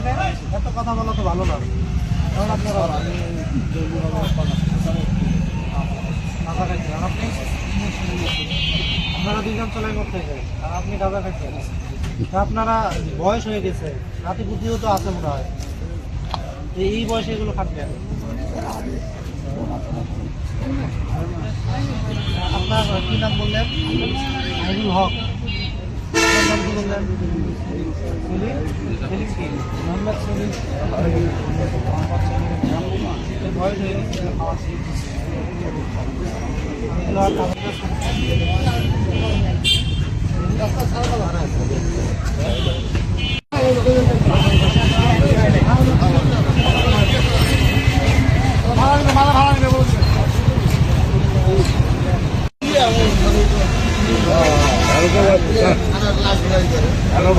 থাকে, এত কথা বলা তো ভালো না। কারণ আপনারা গাঁজা খাইছেন, আর আপনি আপনারা দুইজন চলে করতে চাই, আর আপনি গাঁজা খাইছেন। আপনারা বয়স হয়ে গেছে, নাতি বুদ্ধিও তো আছে মনে হয়, এই বয়সে এগুলো খাটবেন। আপনার কি নাম বললেন? আইনুল হক। আপনার নাম কি বললেন? সেলিম কি? মোহাম্মদ সেলিম। বয়স হয়ে গেছে, এগুলো আর হ্যালো